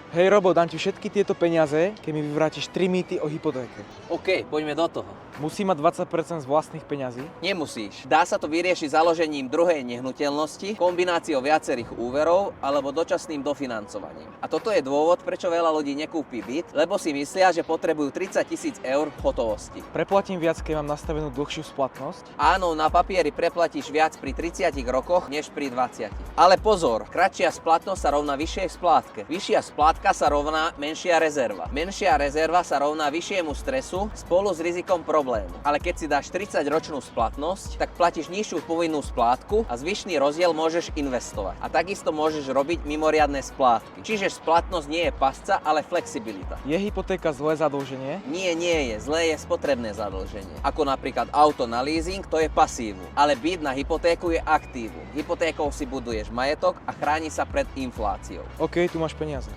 Hej Robo, dám ti všetky tieto peniaze, keď mi vyvrátiš 3 mýty o hypotéke. OK, poďme do toho. Musí mať 20% z vlastných peňazí. Nemusíš. Dá sa to vyriešiť založením druhej nehnuteľnosti, kombináciou viacerých úverov alebo dočasným dofinancovaním. A toto je dôvod, prečo veľa ľudí nekúpi byt, lebo si myslia, že potrebujú 30 000 eur v hotovosti. Preplatím viac, keď mám nastavenú dlhšiu splatnosť. Áno, na papieri preplatíš viac pri 30 rokoch, než pri 20. Ale pozor, kratšia splatnosť sa rovná vyššej splátke. Vyššia splátka sa rovná menšia rezerva. Menšia rezerva sa rovná vyššiemu stresu spolu s rizikom problému. Ale keď si dáš 30-ročnú splatnosť, tak platíš nižšiu povinnú splátku a zvyšný rozdiel môžeš investovať. A takisto môžeš robiť mimoriadne splátky. Čiže splatnosť nie je pasca, ale flexibilita. Je hypotéka zlé zadlženie? Nie je. Zlé je spotrebné zadlženie. Ako napríklad auto na leasing, to je pasívu. Ale byt na hypotéku je aktívu. Hypotékou si buduješ majetok a chráni sa pred infláciou. OK, tu máš peniaze.